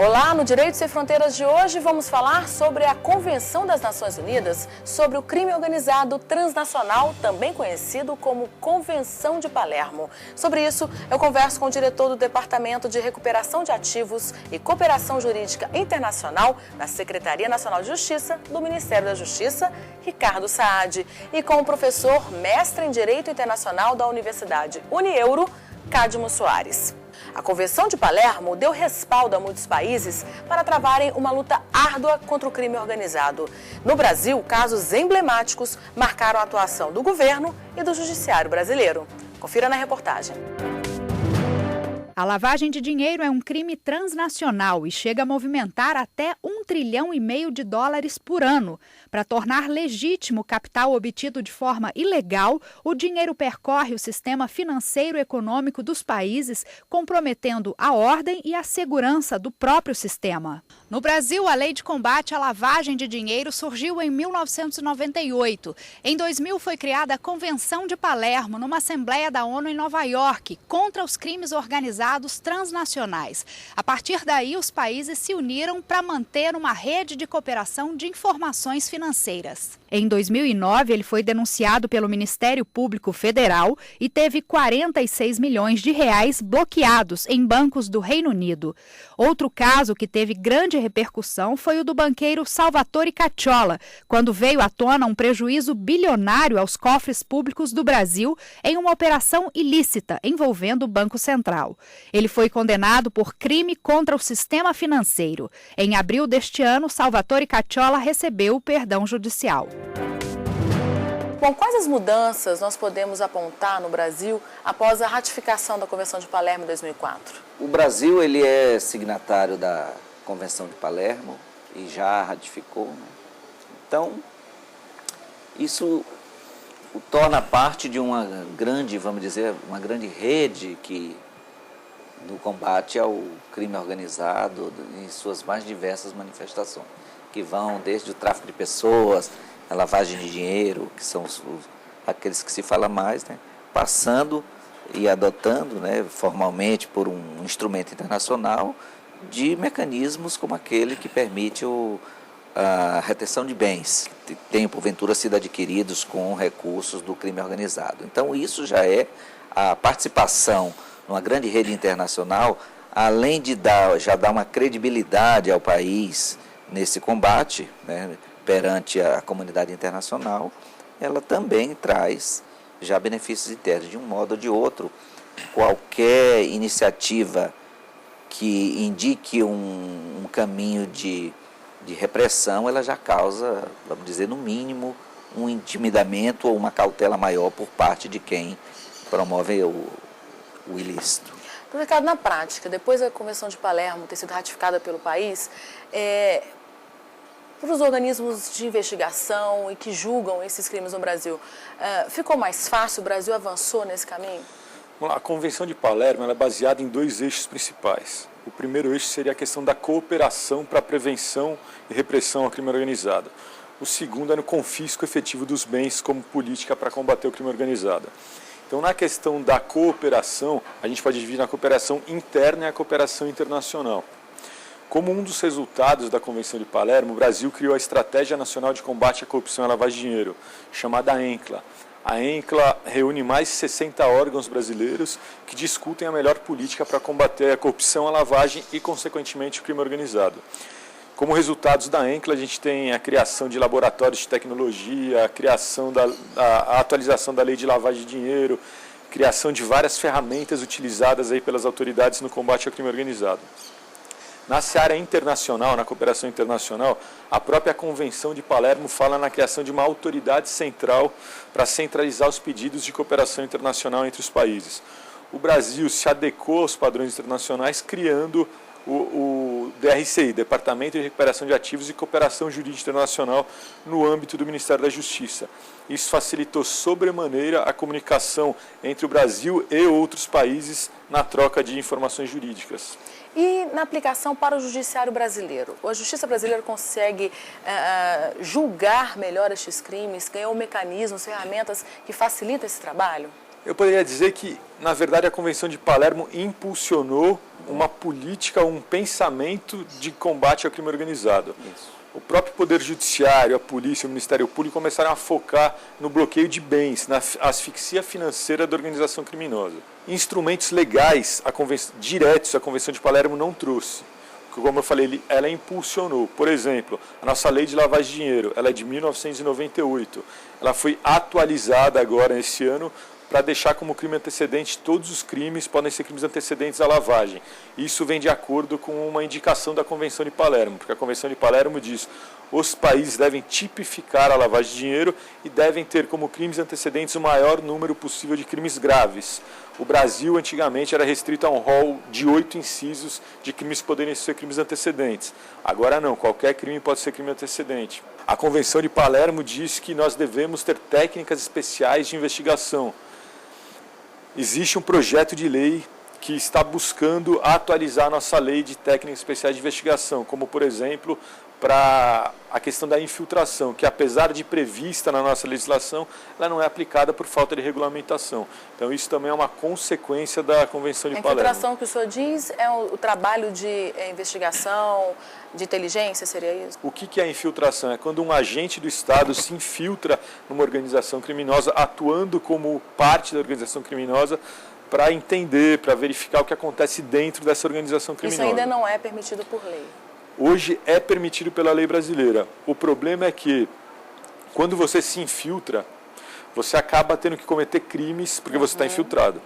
Olá, no Direito Sem Fronteiras de hoje vamos falar sobre a Convenção das Nações Unidas sobre o crime organizado transnacional, também conhecido como Convenção de Palermo. Sobre isso, eu converso com o diretor do Departamento de Recuperação de Ativos e Cooperação Jurídica Internacional da Secretaria Nacional de Justiça do Ministério da Justiça, Ricardo Saad, e com o professor mestre em Direito Internacional da Universidade Unieuro, Cadmo Soares. A Convenção de Palermo deu respaldo a muitos países para travarem uma luta árdua contra o crime organizado. No Brasil, casos emblemáticos marcaram a atuação do governo e do judiciário brasileiro. Confira na reportagem. A lavagem de dinheiro é um crime transnacional e chega a movimentar até US$ 1,5 trilhão de dólares por ano. Para tornar legítimo o capital obtido de forma ilegal, o dinheiro percorre o sistema financeiro e econômico dos países, comprometendo a ordem e a segurança do próprio sistema. No Brasil, a Lei de Combate à Lavagem de Dinheiro surgiu em 1998. Em 2000, foi criada a Convenção de Palermo, numa Assembleia da ONU em Nova York, contra os crimes organizados transnacionais. A partir daí, os países se uniram para manter uma rede de cooperação de informações financeiras. Em 2009, ele foi denunciado pelo Ministério Público Federal e teve 46 milhões de reais bloqueados em bancos do Reino Unido. Outro caso que teve grande repercussão foi o do banqueiro Salvatore Cacciola, quando veio à tona um prejuízo bilionário aos cofres públicos do Brasil em uma operação ilícita envolvendo o Banco Central. Ele foi condenado por crime contra o sistema financeiro. Em abril deste ano, Salvatore Cacciola recebeu o perdão judicial. Bom, quais as mudanças nós podemos apontar no Brasil após a ratificação da Convenção de Palermo em 2004? O Brasil ele é signatário da Convenção de Palermo e já ratificou, né? Então, isso o torna parte de uma grande, vamos dizer, uma grande rede no combate ao crime organizado em suas mais diversas manifestações, que vão desde o tráfico de pessoas, a lavagem de dinheiro, que são aqueles que se fala mais, né, passando e adotando, né, formalmente por um instrumento internacional de mecanismos como aquele que permite a retenção de bens que tenham porventura sido adquiridos com recursos do crime organizado. Então isso já é a participação numa grande rede internacional, além de já dar uma credibilidade ao país nesse combate, né, perante a comunidade internacional, ela também traz já benefícios internos. De um modo ou de outro, qualquer iniciativa que indique um caminho de repressão, ela já causa, vamos dizer, no mínimo, um intimidamento ou uma cautela maior por parte de quem promove o ilícito. Então, Ricardo, na prática, depois da Convenção de Palermo ter sido ratificada pelo país, para os organismos de investigação e que julgam esses crimes no Brasil, ficou mais fácil? O Brasil avançou nesse caminho? A Convenção de Palermo ela é baseada em 2 eixos principais. O primeiro eixo seria a questão da cooperação para a prevenção e repressão ao crime organizado. O segundo é no confisco efetivo dos bens como política para combater o crime organizado. Então, na questão da cooperação, a gente pode dividir na cooperação interna e a cooperação internacional. Como um dos resultados da Convenção de Palermo, o Brasil criou a Estratégia Nacional de Combate à Corrupção e à Lavagem de Dinheiro, chamada ANCLA. A ANCLA reúne mais de 60 órgãos brasileiros que discutem a melhor política para combater a corrupção, a lavagem e, consequentemente, o crime organizado. Como resultados da ANCLA, a gente tem a criação de laboratórios de tecnologia, a atualização da lei de lavagem de dinheiro, criação de várias ferramentas utilizadas aí pelas autoridades no combate ao crime organizado. Na seara internacional, na cooperação internacional, a própria Convenção de Palermo fala na criação de uma autoridade central para centralizar os pedidos de cooperação internacional entre os países. O Brasil se adequou aos padrões internacionais, criando o DRCI, Departamento de Recuperação de Ativos e Cooperação Jurídica Internacional, no âmbito do Ministério da Justiça. Isso facilitou sobremaneira a comunicação entre o Brasil e outros países na troca de informações jurídicas. E na aplicação para o judiciário brasileiro? A justiça brasileira consegue julgar melhor estes crimes? Ganhou mecanismos, ferramentas que facilitam esse trabalho? Eu poderia dizer que, na verdade, a Convenção de Palermo impulsionou uma política, um pensamento de combate ao crime organizado. Isso. O próprio Poder Judiciário, a Polícia, o Ministério Público começaram a focar no bloqueio de bens, na asfixia financeira da organização criminosa. Instrumentos legais diretos a Convenção de Palermo não trouxe. Porque, como eu falei, ela impulsionou. Por exemplo, a nossa lei de lavagem de dinheiro, ela é de 1998. Ela foi atualizada agora, esse ano, para deixar como crime antecedente todos os crimes podem ser crimes antecedentes à lavagem. Isso vem de acordo com uma indicação da Convenção de Palermo, porque a Convenção de Palermo diz que os países devem tipificar a lavagem de dinheiro e devem ter como crimes antecedentes o maior número possível de crimes graves. O Brasil, antigamente, era restrito a um rol de 8 incisos de crimes que poderiam ser crimes antecedentes. Agora não, qualquer crime pode ser crime antecedente. A Convenção de Palermo diz que nós devemos ter técnicas especiais de investigação. Existe um projeto de lei que está buscando atualizar a nossa lei de técnicas especiais de investigação, como, por exemplo, para a questão da infiltração, que apesar de prevista na nossa legislação, ela não é aplicada por falta de regulamentação. Então isso também é uma consequência da Convenção de Palermo. A infiltração que o senhor diz é o trabalho de investigação, de inteligência, seria isso? O que é infiltração? É quando um agente do Estado se infiltra numa organização criminosa, atuando como parte da organização criminosa, para entender, para verificar o que acontece dentro dessa organização criminosa. Isso ainda não é permitido por lei. Hoje é permitido pela lei brasileira. O problema é que, quando você se infiltra, você acaba tendo que cometer crimes porque você está infiltrado.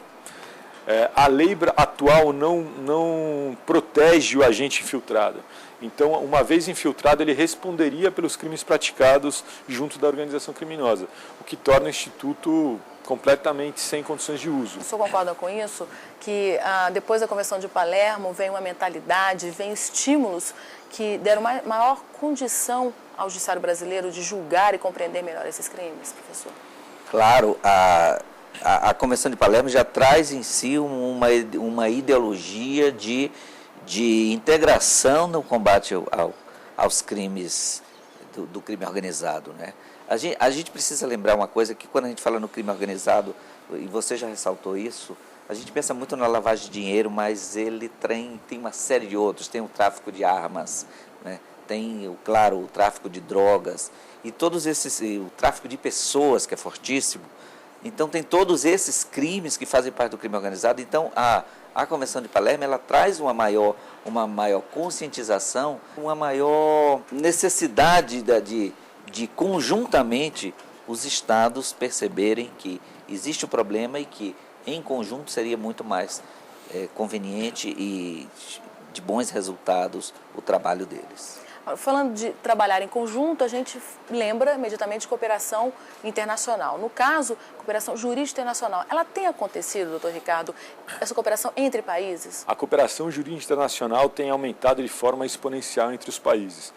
A lei atual não protege o agente infiltrado. Então, uma vez infiltrado, ele responderia pelos crimes praticados junto da organização criminosa, o que torna o Instituto completamente sem condições de uso. O senhor concorda com isso? Que depois da Convenção de Palermo vem uma mentalidade, vem estímulos que deram maior condição ao judiciário brasileiro de julgar e compreender melhor esses crimes, professor? Claro, a Convenção de Palermo já traz em si uma ideologia de integração no combate aos crimes do crime organizado, né? A gente precisa lembrar uma coisa, que quando a gente fala no crime organizado, e você já ressaltou isso, a gente pensa muito na lavagem de dinheiro, mas ele tem uma série de outros. Tem o tráfico de armas, né? Tem, claro, o tráfico de drogas, e todos esses, o tráfico de pessoas, que é fortíssimo. Então, tem todos esses crimes que fazem parte do crime organizado. Então, a Convenção de Palermo, ela traz uma maior conscientização, uma maior necessidade de conjuntamente os estados perceberem que existe um problema e que em conjunto seria muito mais conveniente e de bons resultados o trabalho deles. Falando de trabalhar em conjunto, a gente lembra imediatamente de cooperação internacional. No caso, cooperação jurídica internacional. Ela tem acontecido, doutor Ricardo, essa cooperação entre países? A cooperação jurídica internacional tem aumentado de forma exponencial entre os países.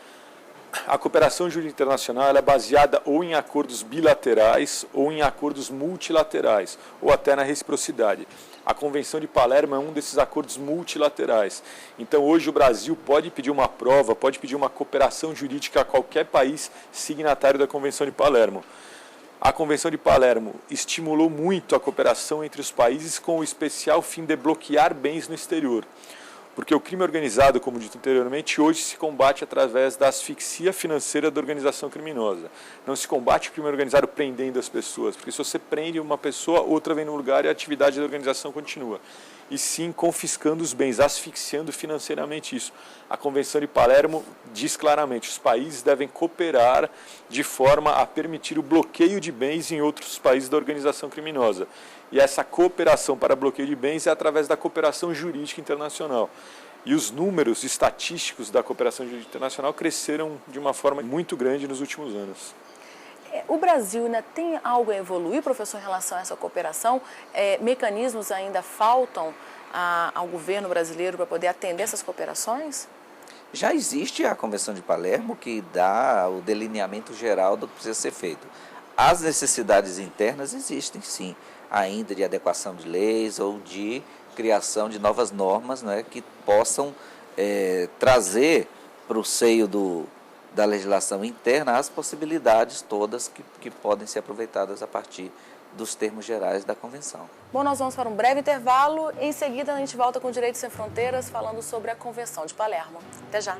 A cooperação jurídica internacional ela é baseada ou em acordos bilaterais ou em acordos multilaterais, ou até na reciprocidade. A Convenção de Palermo é um desses acordos multilaterais. Então, hoje o Brasil pode pedir uma prova, pode pedir uma cooperação jurídica a qualquer país signatário da Convenção de Palermo. A Convenção de Palermo estimulou muito a cooperação entre os países com o especial fim de bloquear bens no exterior. Porque o crime organizado, como dito anteriormente, hoje se combate através da asfixia financeira da organização criminosa. Não se combate o crime organizado prendendo as pessoas, porque se você prende uma pessoa, outra vem no lugar e a atividade da organização continua. E sim confiscando os bens, asfixiando financeiramente isso. A Convenção de Palermo diz claramente, os países devem cooperar de forma a permitir o bloqueio de bens em outros países da organização criminosa. E essa cooperação para bloqueio de bens é através da cooperação jurídica internacional. E os números estatísticos da cooperação jurídica internacional cresceram de uma forma muito grande nos últimos anos. O Brasil ainda tem algo a evoluir, professor, em relação a essa cooperação? Mecanismos ainda faltam ao governo brasileiro para poder atender essas cooperações? Já existe a Convenção de Palermo, que dá o delineamento geral do que precisa ser feito. As necessidades internas existem, sim, ainda de adequação de leis ou de criação de novas normas, né, que possam trazer para o seio da legislação interna as possibilidades todas que podem ser aproveitadas a partir dos termos gerais da Convenção. Bom, nós vamos para um breve intervalo. Em seguida, a gente volta com Direito Sem Fronteiras, falando sobre a Convenção de Palermo. Até já!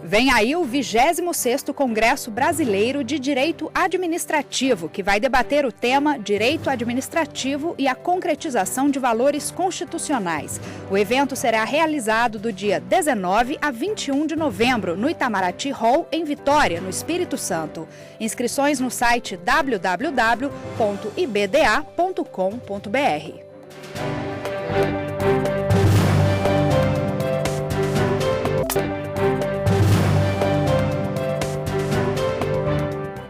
Vem aí o 26º Congresso Brasileiro de Direito Administrativo, que vai debater o tema Direito Administrativo e a concretização de valores constitucionais. O evento será realizado do dia 19 a 21 de novembro, no Itamaraty Hall, em Vitória, no Espírito Santo. Inscrições no site www.ibda.com.br.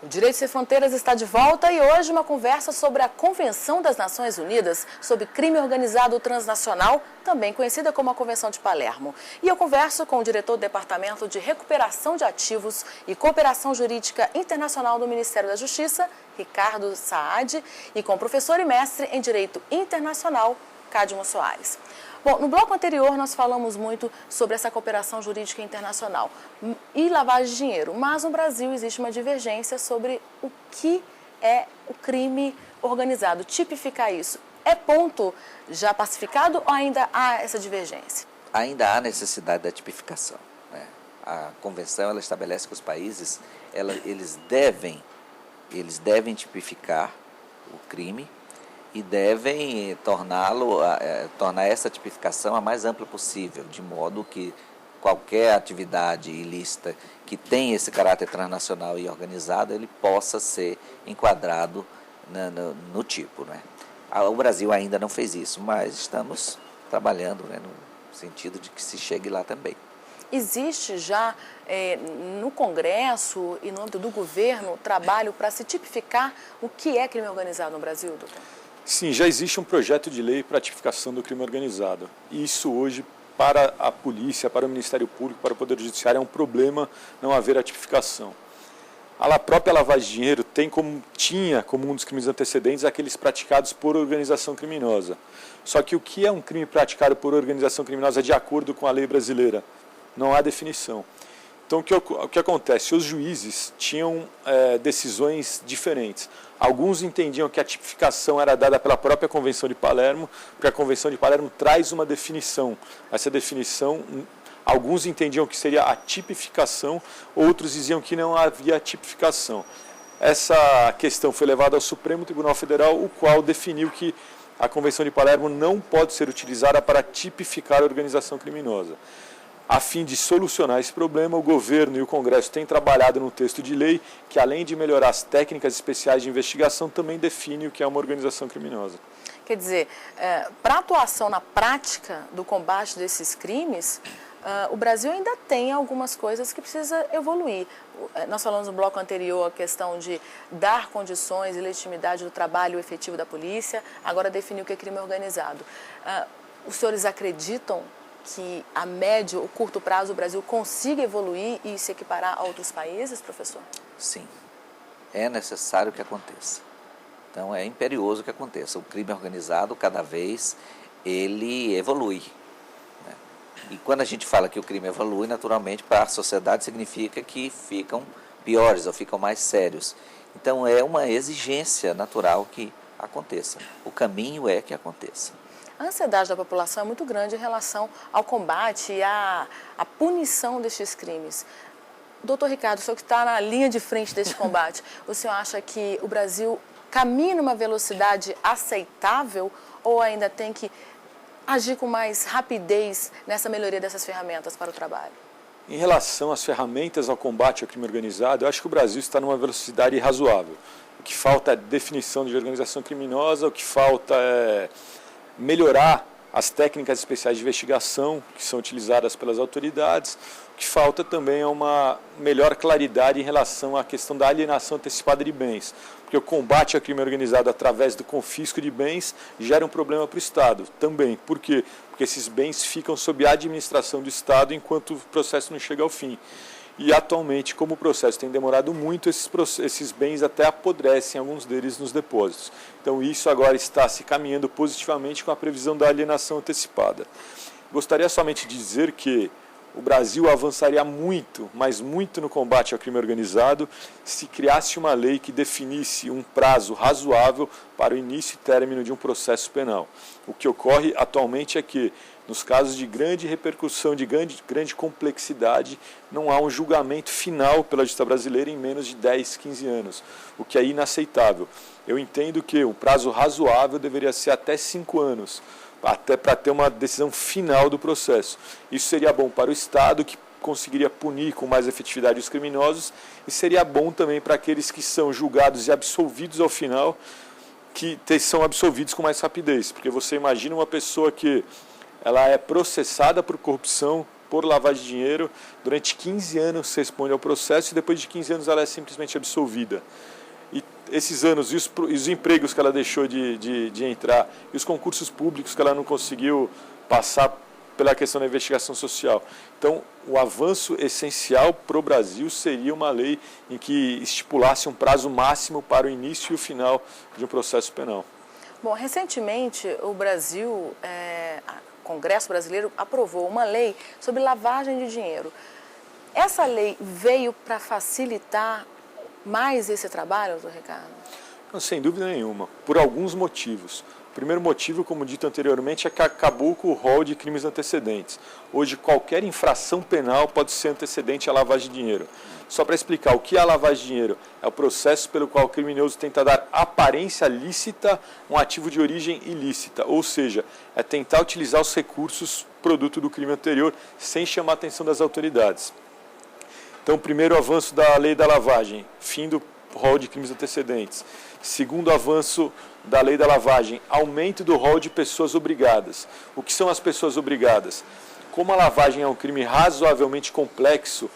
Direito Sem Fronteiras está de volta e hoje uma conversa sobre a Convenção das Nações Unidas sobre Crime Organizado Transnacional, também conhecida como a Convenção de Palermo. E eu converso com o diretor do Departamento de Recuperação de Ativos e Cooperação Jurídica Internacional do Ministério da Justiça, Ricardo Saad, e com o professor e mestre em Direito Internacional, Cadmo Soares. Bom, no bloco anterior nós falamos muito sobre essa cooperação jurídica internacional e lavagem de dinheiro, mas no Brasil existe uma divergência sobre o que é o crime organizado, tipificar isso. É ponto já pacificado ou ainda há essa divergência? Ainda há necessidade da tipificação, né? A Convenção ela estabelece que os países eles devem tipificar o crime e devem tornar essa tipificação a mais ampla possível, de modo que qualquer atividade ilícita que tenha esse caráter transnacional e organizado, ele possa ser enquadrado no tipo, né? O Brasil ainda não fez isso, mas estamos trabalhando, né, no sentido de que se chegue lá também. Existe já no Congresso e no âmbito do governo trabalho para se tipificar o que é crime organizado no Brasil, doutor? Sim, já existe um projeto de lei para a tipificação do crime organizado. E isso hoje, para a polícia, para o Ministério Público, para o Poder Judiciário, é um problema não haver a tipificação. A própria lavagem de dinheiro tinha como um dos crimes antecedentes aqueles praticados por organização criminosa. Só que o que é um crime praticado por organização criminosa de acordo com a lei brasileira? Não há definição. Então, o que acontece? Os juízes tinham decisões diferentes. Alguns entendiam que a tipificação era dada pela própria Convenção de Palermo, porque a Convenção de Palermo traz uma definição. Essa definição, alguns entendiam que seria a tipificação, outros diziam que não havia tipificação. Essa questão foi levada ao Supremo Tribunal Federal, o qual definiu que a Convenção de Palermo não pode ser utilizada para tipificar a organização criminosa. A fim de solucionar esse problema, o governo e o Congresso têm trabalhado no texto de lei que, além de melhorar as técnicas especiais de investigação, também define o que é uma organização criminosa. Quer dizer, para a atuação na prática do combate desses crimes, o Brasil ainda tem algumas coisas que precisa evoluir. Nós falamos no bloco anterior a questão de dar condições e legitimidade do trabalho efetivo da polícia, agora definir o que é crime organizado. Os senhores acreditam que a médio ou curto prazo o Brasil consiga evoluir e se equiparar a outros países, professor? Sim, é necessário que aconteça. Então é imperioso que aconteça. O crime organizado, cada vez, ele evolui, né? E quando a gente fala que o crime evolui, naturalmente, para a sociedade significa que ficam piores ou ficam mais sérios. Então é uma exigência natural que aconteça. O caminho é que aconteça. A ansiedade da população é muito grande em relação ao combate e à punição destes crimes. Doutor Ricardo, o senhor que está na linha de frente desse combate, o senhor acha que o Brasil caminha numa velocidade aceitável ou ainda tem que agir com mais rapidez nessa melhoria dessas ferramentas para o trabalho? Em relação às ferramentas ao combate ao crime organizado, eu acho que o Brasil está numa velocidade razoável. O que falta é definição de organização criminosa, o que falta é melhorar as técnicas especiais de investigação que são utilizadas pelas autoridades. O que falta também é uma melhor claridade em relação à questão da alienação antecipada de bens, porque o combate ao crime organizado através do confisco de bens gera um problema para o Estado também. Por quê? Porque esses bens ficam sob a administração do Estado enquanto o processo não chega ao fim. E atualmente, como o processo tem demorado muito, esses bens até apodrecem, alguns deles, nos depósitos. Então isso agora está se caminhando positivamente com a previsão da alienação antecipada. Gostaria somente de dizer que o Brasil avançaria muito, mas muito no combate ao crime organizado, se criasse uma lei que definisse um prazo razoável para o início e término de um processo penal. O que ocorre atualmente é que, nos casos de grande repercussão, de grande complexidade, não há um julgamento final pela justiça brasileira em menos de 10, 15 anos, o que é inaceitável. Eu entendo que o prazo razoável deveria ser até 5 anos, até para ter uma decisão final do processo. Isso seria bom para o Estado, que conseguiria punir com mais efetividade os criminosos, e seria bom também para aqueles que são julgados e absolvidos ao final, que são absolvidos com mais rapidez. Porque você imagina uma pessoa que ela é processada por corrupção, por lavagem de dinheiro, durante 15 anos se responde ao processo e depois de 15 anos ela é simplesmente absolvida. E esses anos, e os empregos que ela deixou de entrar, e os concursos públicos que ela não conseguiu passar pela questão da investigação social. Então, o avanço essencial para o Brasil seria uma lei em que estipulasse um prazo máximo para o início e o final de um processo penal. Bom, recentemente o Brasil, o Congresso brasileiro aprovou uma lei sobre lavagem de dinheiro. Essa lei veio para facilitar mais esse trabalho, doutor Ricardo? Não, sem dúvida nenhuma, por alguns motivos. O primeiro motivo, como dito anteriormente, é que acabou com o rol de crimes antecedentes. Hoje, qualquer infração penal pode ser antecedente à lavagem de dinheiro. Só para explicar, o que é a lavagem de dinheiro? É o processo pelo qual o criminoso tenta dar aparência lícita a um ativo de origem ilícita, ou seja, é tentar utilizar os recursos produto do crime anterior sem chamar a atenção das autoridades. Então, primeiro avanço da lei da lavagem, fim do rol de crimes antecedentes. Segundo avanço da lei da lavagem, aumento do rol de pessoas obrigadas. O que são as pessoas obrigadas? Como a lavagem é um crime razoavelmente complexo,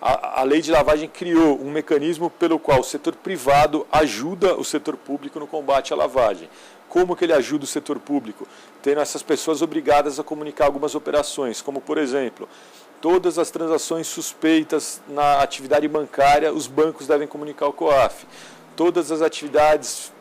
a lei de lavagem criou um mecanismo pelo qual o setor privado ajuda o setor público no combate à lavagem. Como que ele ajuda o setor público? Tendo essas pessoas obrigadas a comunicar algumas operações, como por exemplo, todas as transações suspeitas na atividade bancária, os bancos devem comunicar ao COAF. Todas as atividades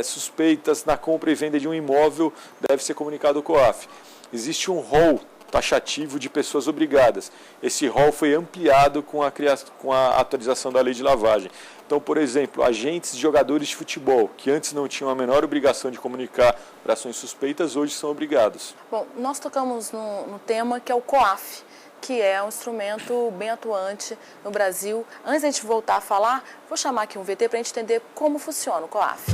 suspeitas na compra e venda de um imóvel devem ser comunicado ao COAF. Existe um rol taxativo de pessoas obrigadas. Esse rol foi ampliado com a atualização da lei de lavagem. Então, por exemplo, agentes de jogadores de futebol, que antes não tinham a menor obrigação de comunicar operações suspeitas, hoje são obrigados. Bom, nós tocamos no tema que é o COAF, que é um instrumento bem atuante no Brasil. Antes de a gente voltar a falar, vou chamar aqui um VT para a gente entender como funciona o COAF.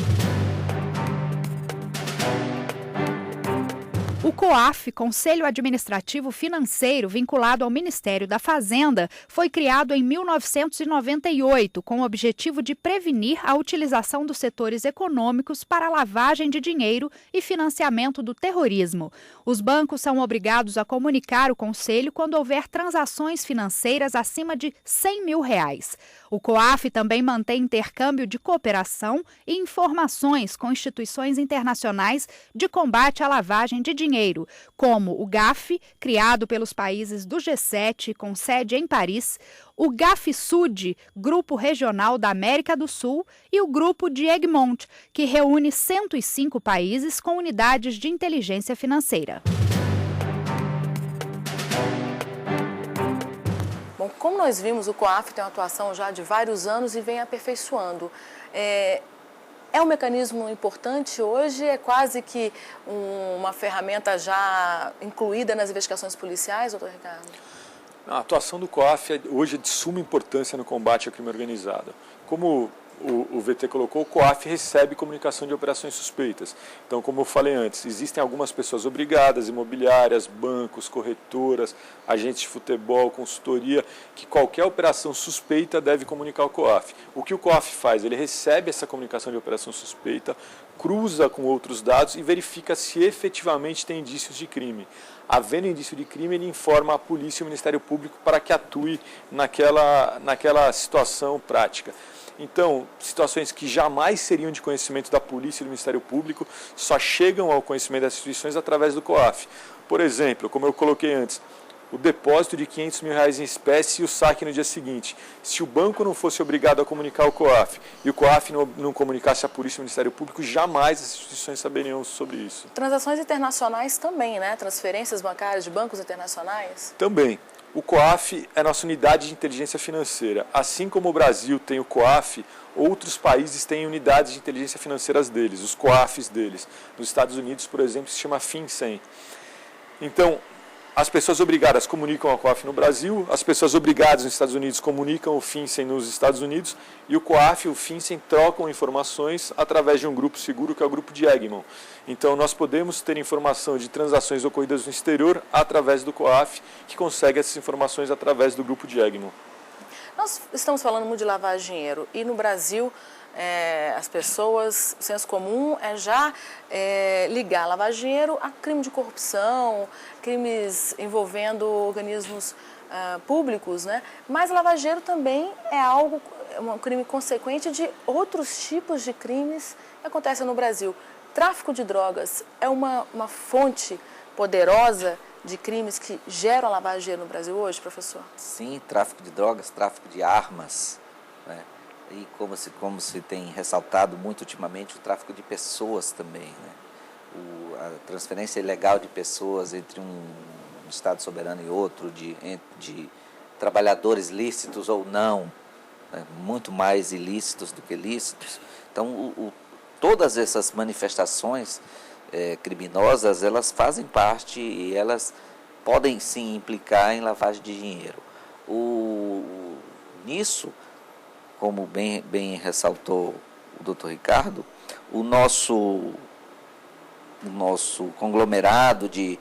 O COAF, Conselho Administrativo Financeiro, vinculado ao Ministério da Fazenda, foi criado em 1998 com o objetivo de prevenir a utilização dos setores econômicos para lavagem de dinheiro e financiamento do terrorismo. Os bancos são obrigados a comunicar o Conselho quando houver transações financeiras acima de R$100 mil. O COAF também mantém intercâmbio de cooperação e informações com instituições internacionais de combate à lavagem de dinheiro, como o GAF, criado pelos países do G7 com sede em Paris, o GAF-Sud, Grupo Regional da América do Sul, e o Grupo de Egmont, que reúne 105 países com unidades de inteligência financeira. Bom, como nós vimos, o COAF tem uma atuação já de vários anos e vem aperfeiçoando. É um mecanismo importante hoje? É quase que uma ferramenta já incluída nas investigações policiais, doutor Ricardo? A atuação do COAF hoje é de suma importância no combate ao crime organizado. Como o VT colocou, o COAF recebe comunicação de operações suspeitas. Então, como eu falei antes, existem algumas pessoas obrigadas, imobiliárias, bancos, corretoras, agentes de futebol, consultoria, que qualquer operação suspeita deve comunicar ao COAF. O que o COAF faz? Ele recebe essa comunicação de operação suspeita, cruza com outros dados e verifica se efetivamente tem indícios de crime. Havendo indício de crime, ele informa a polícia e o Ministério Público para que atue naquela situação prática. Então, situações que jamais seriam de conhecimento da polícia e do Ministério Público só chegam ao conhecimento das instituições através do COAF. Por exemplo, como eu coloquei antes, o depósito de R$500 mil em espécie e o saque no dia seguinte. Se o banco não fosse obrigado a comunicar ao COAF e o COAF não comunicasse à Polícia e ao Ministério Público, jamais as instituições saberiam sobre isso. Transações internacionais também, né? Transferências bancárias de bancos internacionais? Também. O COAF é a nossa unidade de inteligência financeira. Assim como o Brasil tem o COAF, outros países têm unidades de inteligência financeiras deles, os COAFs deles. Nos Estados Unidos, por exemplo, se chama FinCEN. Então, as pessoas obrigadas comunicam ao COAF no Brasil, as pessoas obrigadas nos Estados Unidos comunicam o FinCEN nos Estados Unidos e o COAF e o FinCEN trocam informações através de um grupo seguro que é o grupo de Egmont. Então nós podemos ter informação de transações ocorridas no exterior através do COAF, que consegue essas informações através do grupo de Egmont. Nós estamos falando muito de lavar dinheiro e no Brasil as pessoas, o senso comum é já ligar lavar dinheiro a crime de corrupção, crimes envolvendo organismos públicos, né? Mas lavar dinheiro também é um crime consequente de outros tipos de crimes que acontecem no Brasil. Tráfico de drogas é uma fonte poderosa de crimes que geram a lavagem de dinheiro no Brasil hoje, professor? Sim, tráfico de drogas, tráfico de armas, né? E como se tem ressaltado muito ultimamente, o tráfico de pessoas também, né? A transferência ilegal de pessoas entre um Estado soberano e outro, de trabalhadores lícitos ou não, né? Muito mais ilícitos do que lícitos. Então, todas essas manifestações criminosas, elas fazem parte e elas podem sim implicar em lavagem de dinheiro. Nisso, como bem ressaltou o doutor Ricardo, o nosso conglomerado de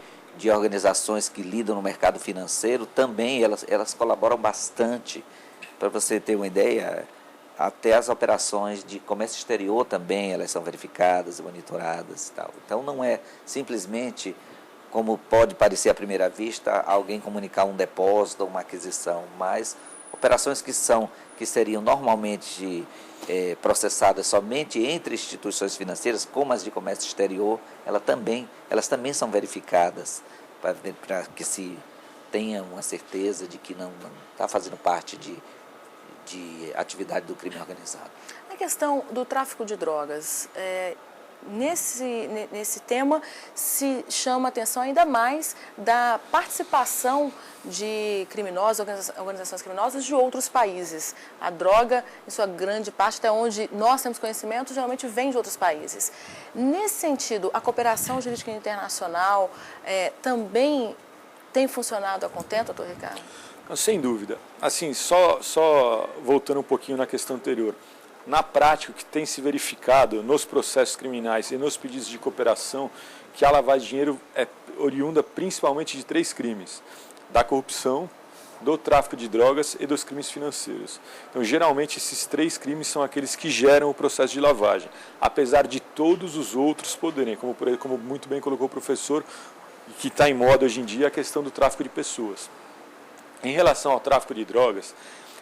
organizações que lidam no mercado financeiro também, elas colaboram bastante. Para você ter uma ideia, até as operações de comércio exterior também, elas são verificadas, monitoradas e tal. Então não é simplesmente, como pode parecer à primeira vista, alguém comunicar um depósito ou uma aquisição, mas operações que seriam normalmente processadas somente entre instituições financeiras, como as de comércio exterior, elas também são verificadas para que se tenha uma certeza de que não está fazendo parte de atividade do crime organizado. A questão do tráfico de drogas, nesse tema se chama a atenção ainda mais da participação de criminosos, organizações criminosas de outros países. A droga, em sua grande parte, até onde nós temos conhecimento, geralmente vem de outros países. Nesse sentido, a cooperação jurídica internacional também tem funcionado a contento, doutor Ricardo? Sem dúvida. Assim, só voltando um pouquinho na questão anterior. Na prática, o que tem se verificado nos processos criminais e nos pedidos de cooperação, que a lavagem de dinheiro é oriunda principalmente de 3 crimes: da corrupção, do tráfico de drogas e dos crimes financeiros. Então, geralmente, esses 3 crimes são aqueles que geram o processo de lavagem, apesar de todos os outros poderem, como muito bem colocou o professor, que está em moda hoje em dia, a questão do tráfico de pessoas. Em relação ao tráfico de drogas,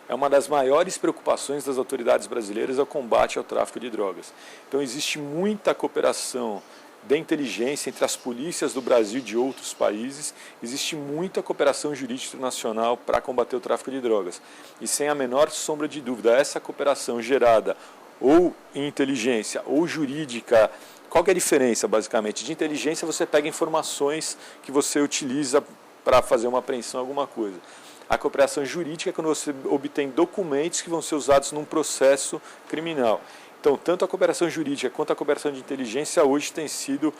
é uma das maiores preocupações das autoridades brasileiras o combate ao tráfico de drogas. Então existe muita cooperação da inteligência entre as polícias do Brasil e de outros países, existe muita cooperação jurídica internacional para combater o tráfico de drogas. E sem a menor sombra de dúvida, essa cooperação gerada ou em inteligência ou jurídica, qual que é a diferença basicamente? De inteligência você pega informações que você utiliza para fazer uma apreensão, alguma coisa. A cooperação jurídica é quando você obtém documentos que vão ser usados num processo criminal. Então, tanto a cooperação jurídica quanto a cooperação de inteligência hoje têm sido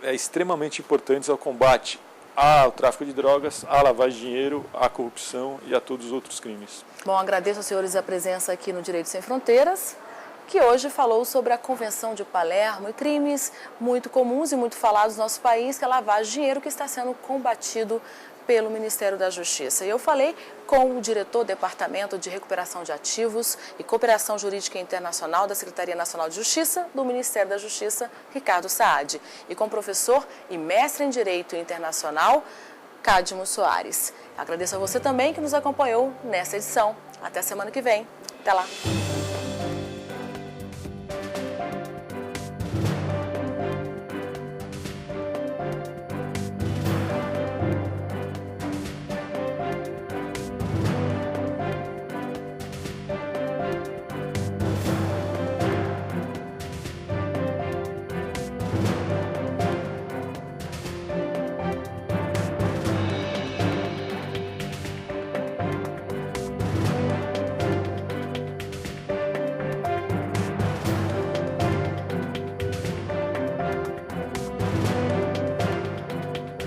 extremamente importantes ao combate ao tráfico de drogas, à lavagem de dinheiro, à corrupção e a todos os outros crimes. Bom, agradeço aos senhores a presença aqui no Direito Sem Fronteiras, que hoje falou sobre a Convenção de Palermo e crimes muito comuns e muito falados no nosso país, que é a lavagem de dinheiro, que está sendo combatido pelo Ministério da Justiça. E eu falei com o diretor do Departamento de Recuperação de Ativos e Cooperação Jurídica Internacional da Secretaria Nacional de Justiça do Ministério da Justiça, Ricardo Saad, e com o professor e mestre em Direito Internacional, Cadmo Soares. Agradeço a você também que nos acompanhou nessa edição. Até a semana que vem. Até lá.